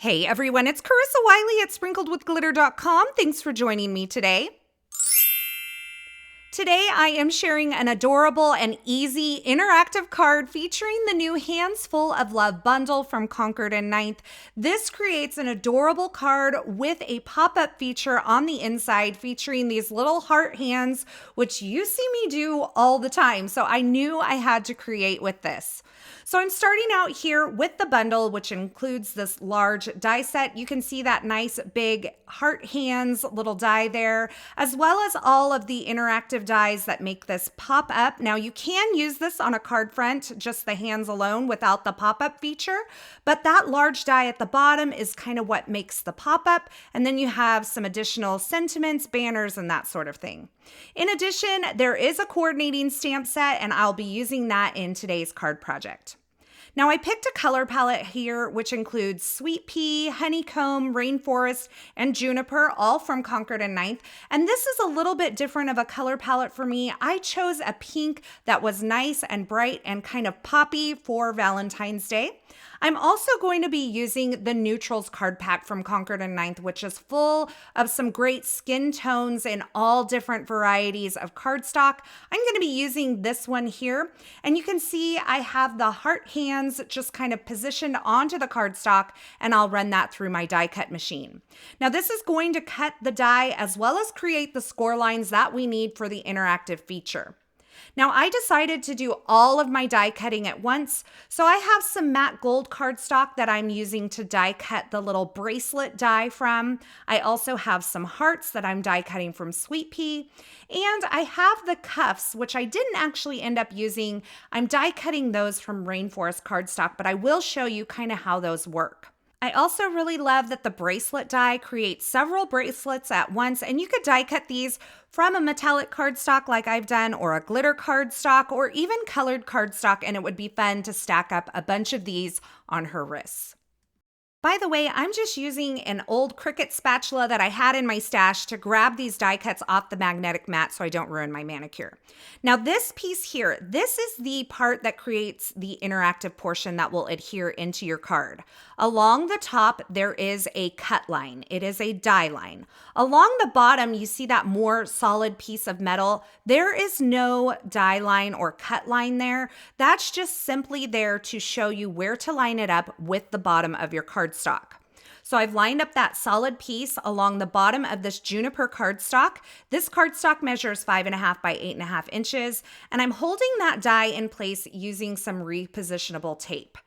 Hey everyone, it's Carissa Wiley at sprinkledwithglitter.com. Thanks for joining me today. Today I am sharing an adorable and easy interactive card featuring the new Hands Full of Love bundle from Concord 9th. This creates an adorable card with a pop-up feature on the inside featuring these little heart hands, which you see me do all the time. So I knew I had to create with this. So I'm starting out here with the bundle, which includes this large die set. You can see that nice big heart hands little die there, as well as all of the interactive dies that make this pop up. Now you can use this on a card front, just the hands alone without the pop-up feature, but that large die at the bottom is kind of what makes the pop-up. And then you have some additional sentiments, banners, and that sort of thing. In addition, there is a coordinating stamp set, and I'll be using that in today's card project. Now I picked a color palette here, which includes Sweet Pea, Honeycomb, Rainforest, and Juniper, all from Concord 9th. And this is a little bit different of a color palette for me. I chose a pink that was nice and bright and kind of poppy for Valentine's Day. I'm also going to be using the Neutrals card pack from Concord 9th, which is full of some great skin tones in all different varieties of cardstock. I'm going to be using this one here, and you can see I have the heart hands just kind of positioned onto the cardstock, and I'll run that through my die cut machine. Now this is going to cut the die as well as create the score lines that we need for the interactive feature. Now I decided to do all of my die cutting at once, so I have some matte gold cardstock that I'm using to die cut the little bracelet die from. I also have some hearts that I'm die cutting from Sweet Pea, and I have the cuffs, which I didn't actually end up using. I'm die cutting those from Rainforest cardstock, but I will show you kind of how those work. I also really love that the bracelet die creates several bracelets at once, and you could die cut these from a metallic cardstock like I've done, or a glitter cardstock, or even colored cardstock, and it would be fun to stack up a bunch of these on her wrists. By the way, I'm just using an old Cricut spatula that I had in my stash to grab these die cuts off the magnetic mat so I don't ruin my manicure. Now this piece here, this is the part that creates the interactive portion that will adhere into your card. Along the top, there is a cut line. It is a die line. Along the bottom, you see that more solid piece of metal. There is no die line or cut line there. That's just simply there to show you where to line it up with the bottom of your cardstock. So I've lined up that solid piece along the bottom of this Juniper cardstock. This cardstock measures 5.5 by 8.5 inches, and I'm holding that die in place using some repositionable tape.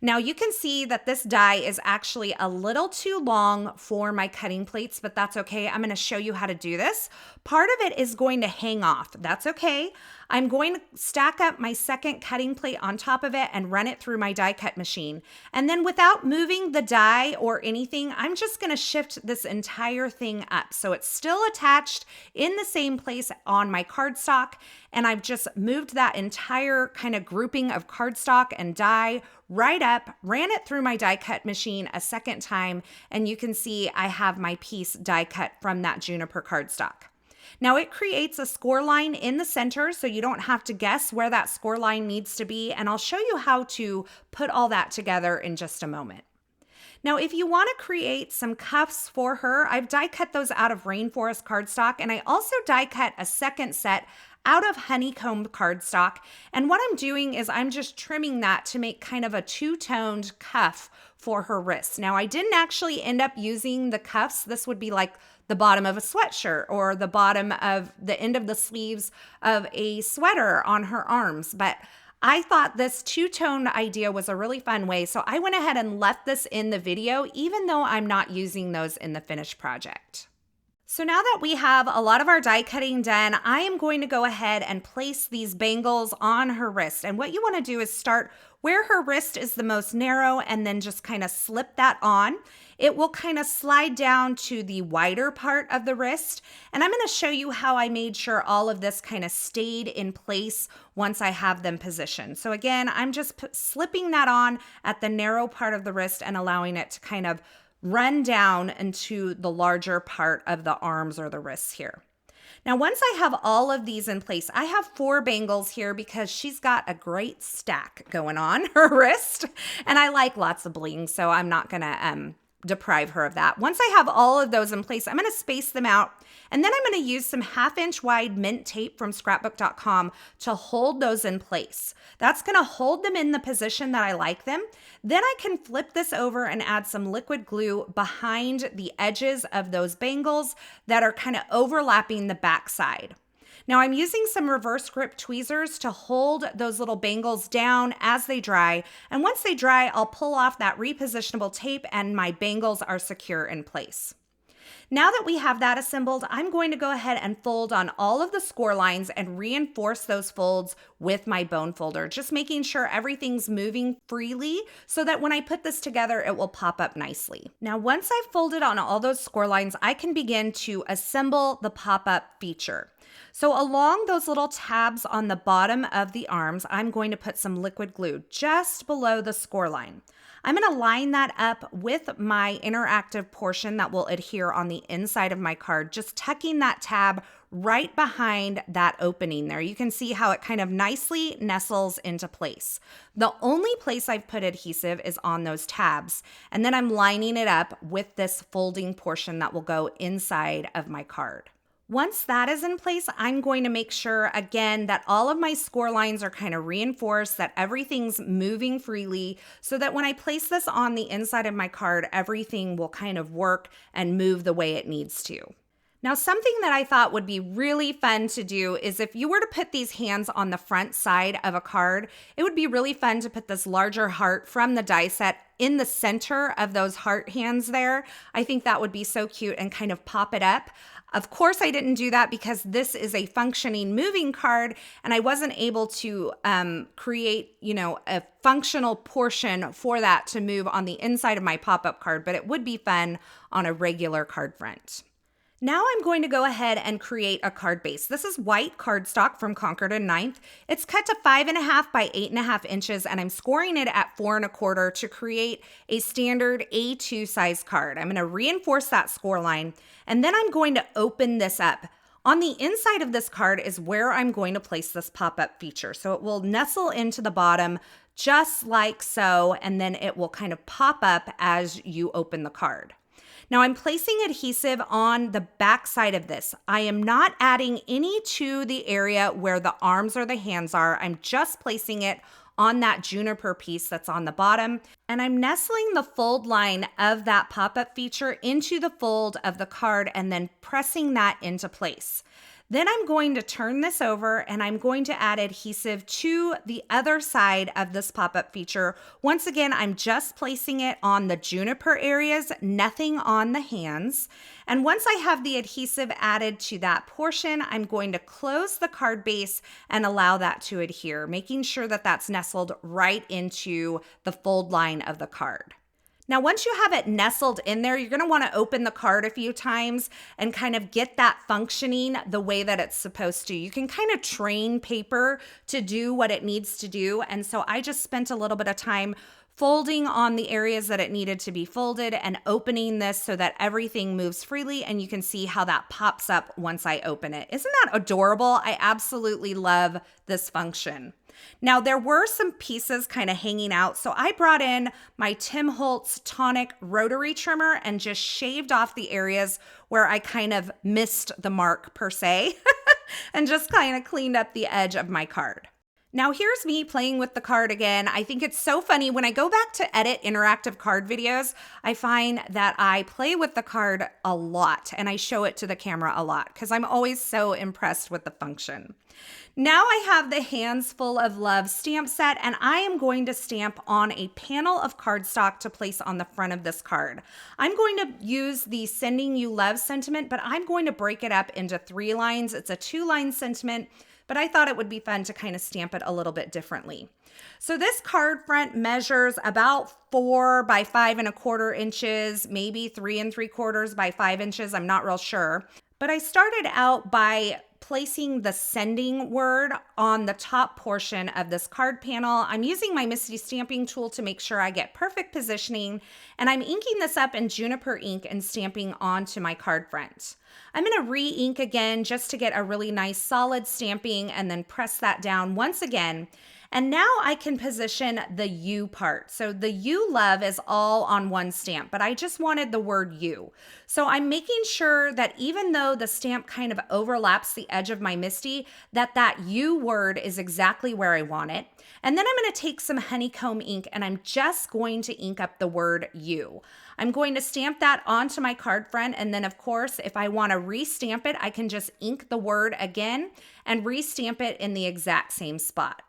Now you can see that this die is actually a little too long for my cutting plates, but that's okay. I'm going to show you how to do this. Part of it is going to hang off. That's okay. I'm going to stack up my second cutting plate on top of it and run it through my die cut machine. And then without moving the die or anything, I'm just going to shift this entire thing up. So it's still attached in the same place on my cardstock. And I've just moved that entire kind of grouping of cardstock and die right up, ran it through my die cut machine a second time, and you can see I have my piece die cut from that Juniper cardstock. Now it creates a score line in the center, so you don't have to guess where that score line needs to be, and I'll show you how to put all that together in just a moment. Now, if you want to create some cuffs for her, I've die cut those out of Rainforest cardstock, and I also die cut a second set out of Honeycomb cardstock. And what I'm doing is I'm just trimming that to make kind of a two-toned cuff for her wrists. Now, I didn't actually end up using the cuffs. This would be like the bottom of a sweatshirt or the bottom of the end of the sleeves of a sweater on her arms. But I thought this two-tone idea was a really fun way, so I went ahead and left this in the video, even though I'm not using those in the finished project. So now that we have a lot of our die cutting done, I am going to go ahead and place these bangles on her wrist. And what you want to do is start where her wrist is the most narrow and then just kind of slip that on. It will kind of slide down to the wider part of the wrist. And I'm going to show you how I made sure all of this kind of stayed in place once I have them positioned. So again, I'm just slipping that on at the narrow part of the wrist and allowing it to kind of run down into the larger part of the arms or the wrists here. Now, once I have all of these in place, I have 4 bangles here because she's got a great stack going on her wrist, and I like lots of bling, so I'm not gonna deprive her of that. Once I have all of those in place, I'm going to space them out, and then I'm going to use some 1/2-inch wide mint tape from scrapbook.com to hold those in place. That's going to hold them in the position that I like them. Then I can flip this over and add some liquid glue behind the edges of those bangles that are kind of overlapping the back side. Now I'm using some reverse grip tweezers to hold those little bangles down as they dry. And once they dry, I'll pull off that repositionable tape and my bangles are secure in place. Now that we have that assembled, I'm going to go ahead and fold on all of the score lines and reinforce those folds with my bone folder, just making sure everything's moving freely so that when I put this together, it will pop up nicely. Now, once I've folded on all those score lines, I can begin to assemble the pop-up feature. So along those little tabs on the bottom of the arms, I'm going to put some liquid glue just below the score line. I'm going to line that up with my interactive portion that will adhere on the inside of my card, just tucking that tab right behind that opening there. You can see how it kind of nicely nestles into place. The only place I've put adhesive is on those tabs, and then I'm lining it up with this folding portion that will go inside of my card. Once that is in place, I'm going to make sure, again, that all of my score lines are kind of reinforced, that everything's moving freely, so that when I place this on the inside of my card, everything will kind of work and move the way it needs to. Now, something that I thought would be really fun to do is if you were to put these hands on the front side of a card, it would be really fun to put this larger heart from the die set in the center of those heart hands there. I think that would be so cute and kind of pop it up. Of course, I didn't do that because this is a functioning moving card and I wasn't able to create, a functional portion for that to move on the inside of my pop-up card, but it would be fun on a regular card front. Now I'm going to go ahead and create a card base. This is white cardstock from Concord 9th. It's cut to 5.5 by 8.5 inches, and I'm scoring it at 4 1/4 to create a standard A2 size card. I'm going to reinforce that score line, and then I'm going to open this up. On the inside of this card is where I'm going to place this pop-up feature. So it will nestle into the bottom just like so, and then it will kind of pop up as you open the card. Now I'm placing adhesive on the back side of this. I am not adding any to the area where the arms or the hands are. I'm just placing it on that juniper piece that's on the bottom. And I'm nestling the fold line of that pop-up feature into the fold of the card and then pressing that into place. Then I'm going to turn this over and I'm going to add adhesive to the other side of this pop-up feature. Once again, I'm just placing it on the juniper areas, nothing on the hands. And once I have the adhesive added to that portion, I'm going to close the card base and allow that to adhere, making sure that that's nestled right into the fold line of the card. Now, once you have it nestled in there, you're going to want to open the card a few times and kind of get that functioning the way that it's supposed to. You can kind of train paper to do what it needs to do. And so I just spent a little bit of time folding on the areas that it needed to be folded and opening this so that everything moves freely. And you can see how that pops up once I open it. Isn't that adorable? I absolutely love this function. Now, there were some pieces kind of hanging out, so I brought in my Tim Holtz Tonic rotary trimmer and just shaved off the areas where I kind of missed the mark per se and just kind of cleaned up the edge of my card. Now here's me playing with the card again. I think it's so funny when I go back to edit interactive card videos, I find that I play with the card a lot and I show it to the camera a lot because I'm always so impressed with the function. Now I have the Hands Full of Love stamp set and I am going to stamp on a panel of cardstock to place on the front of this card. I'm going to use the Sending You Love sentiment, but I'm going to break it up into 3 lines. It's a 2-line sentiment, but I thought it would be fun to kind of stamp it a little bit differently. So this card front measures about 4 by 5 1/4 inches, maybe 3 3/4 by 5 inches. I'm not real sure. But I started out by placing the sending word on the top portion of this card panel. I'm using my Misty stamping tool to make sure I get perfect positioning, and I'm inking this up in Juniper ink and stamping onto my card front. I'm going to re-ink again just to get a really nice solid stamping and then press that down once again. And now I can position the you part. So the you love is all on one stamp, but I just wanted the word you. So I'm making sure that even though the stamp kind of overlaps the edge of my MISTI, that you word is exactly where I want it. And then I'm going to take some honeycomb ink and I'm just going to ink up the word you. I'm going to stamp that onto my card front, and then of course, if I want to restamp it, I can just ink the word again and restamp it in the exact same spot.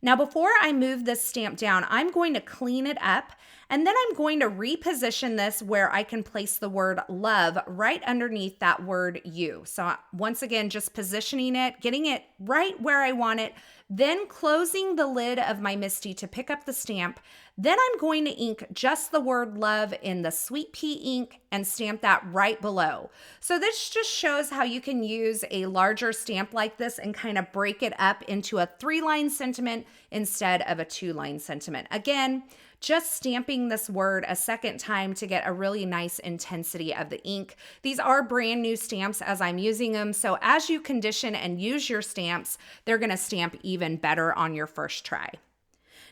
Now, before I move this stamp down, I'm going to clean it up, and then I'm going to reposition this where I can place the word love right underneath that word you. So once again, just positioning it, getting it right where I want it, then closing the lid of my MISTI to pick up the stamp. Then I'm going to ink just the word love in the Sweet Pea ink and stamp that right below. So this just shows how you can use a larger stamp like this and kind of break it up into a 3-line sentiment instead of a 2-line sentiment. Again, just stamping this word a second time to get a really nice intensity of the ink. These are brand new stamps as I'm using them, so as you condition and use your stamps, they're going to stamp even better on your first try.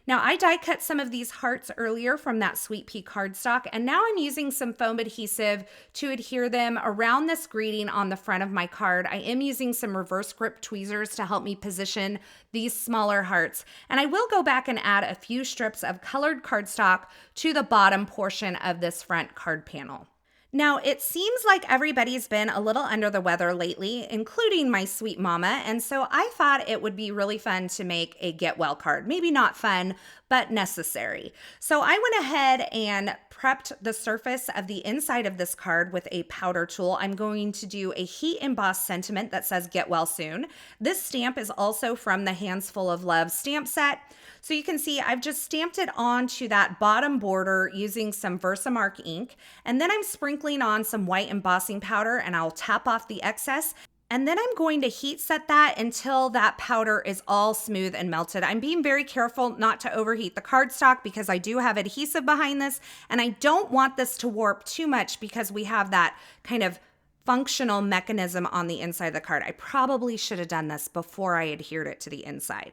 Now, I die cut some of these hearts earlier from that Sweet Pea cardstock, and now I'm using some foam adhesive to adhere them around this greeting on the front of my card. I am using some reverse grip tweezers to help me position these smaller hearts, and I will go back and add a few strips of colored cardstock to the bottom portion of this front card panel. Now, it seems like everybody's been a little under the weather lately, including my sweet mama, and so I thought it would be really fun to make a get well card. Maybe not fun, but necessary. So I went ahead and prepped the surface of the inside of this card with a powder tool. I'm going to do a heat embossed sentiment that says get well soon. This stamp is also from the Hands Full of Love stamp set. So you can see I've just stamped it onto that bottom border using some Versamark ink, and then I'm sprinkling on some white embossing powder, and I'll tap off the excess. And then I'm going to heat set that until that powder is all smooth and melted. I'm being very careful not to overheat the cardstock because I do have adhesive behind this, and I don't want this to warp too much because we have that kind of functional mechanism on the inside of the card. I probably should have done this before I adhered it to the inside.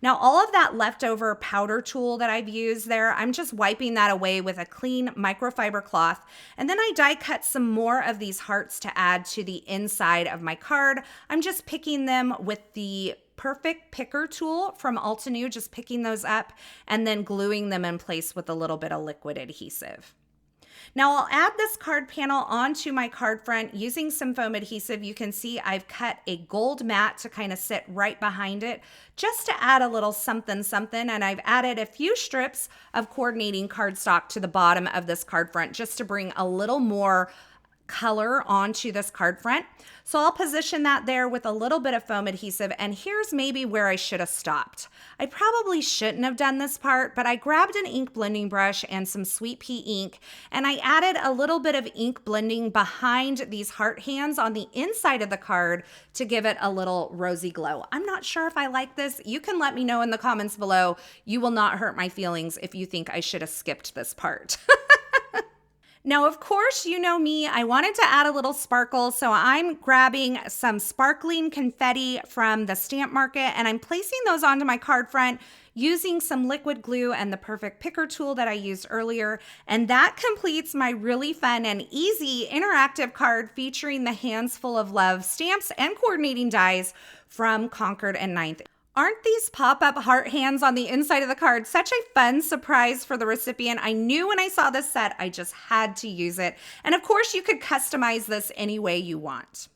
Now, all of that leftover powder tool that I've used there, I'm just wiping that away with a clean microfiber cloth. And then I die cut some more of these hearts to add to the inside of my card. I'm just picking them with the Perfect Picker tool from Altenew, just picking those up and then gluing them in place with a little bit of liquid adhesive. Now I'll add this card panel onto my card front using some foam adhesive. You can see I've cut a gold mat to kind of sit right behind it just to add a little something something, and I've added a few strips of coordinating cardstock to the bottom of this card front just to bring a little more color onto this card front. So I'll position that there with a little bit of foam adhesive, and here's maybe where I should have stopped. I probably shouldn't have done this part, but I grabbed an ink blending brush and some Sweet Pea ink, and I added a little bit of ink blending behind these heart hands on the inside of the card to give it a little rosy glow. I'm not sure if I like this. You can let me know in the comments below. You will not hurt my feelings if you think I should have skipped this part. Now, of course, you know me, I wanted to add a little sparkle, so I'm grabbing some sparkling confetti from the stamp market, and I'm placing those onto my card front using some liquid glue and the Perfect Picker tool that I used earlier. And that completes my really fun and easy interactive card featuring the Hands Full of Love stamps and coordinating dies from Concord 9th. Aren't these pop-up heart hands on the inside of the card such a fun surprise for the recipient? I knew when I saw this set, I just had to use it. And of course, you could customize this any way you want.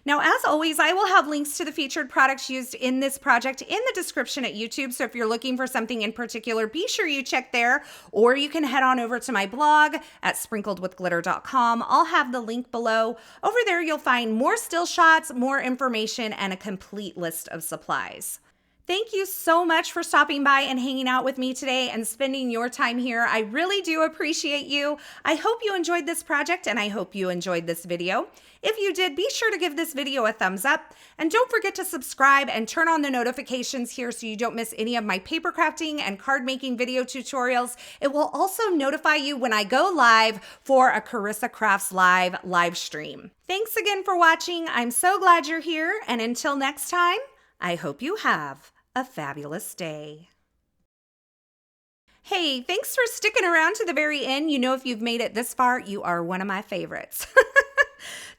Now, as always, I will have links to the featured products used in this project in the description at YouTube. So if you're looking for something in particular, be sure you check there, or you can head on over to my blog at sprinkledwithglitter.com. I'll have the link below. Over there, you'll find more still shots, more information, and a complete list of supplies. Thank you so much for stopping by and hanging out with me today and spending your time here. I really do appreciate you. I hope you enjoyed this project, and I hope you enjoyed this video. If you did, be sure to give this video a thumbs up, and don't forget to subscribe and turn on the notifications here so you don't miss any of my paper crafting and card making video tutorials. It will also notify you when I go live for a Carissa Crafts live stream. Thanks again for watching. I'm so glad you're here, and until next time, I hope you have a fabulous day. Hey, thanks for sticking around to the very end. You know, if you've made it this far, you are one of my favorites.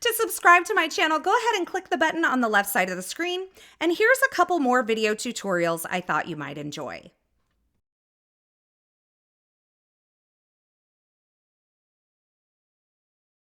To subscribe to my channel, go ahead and click the button on the left side of the screen. And here's a couple more video tutorials I thought you might enjoy.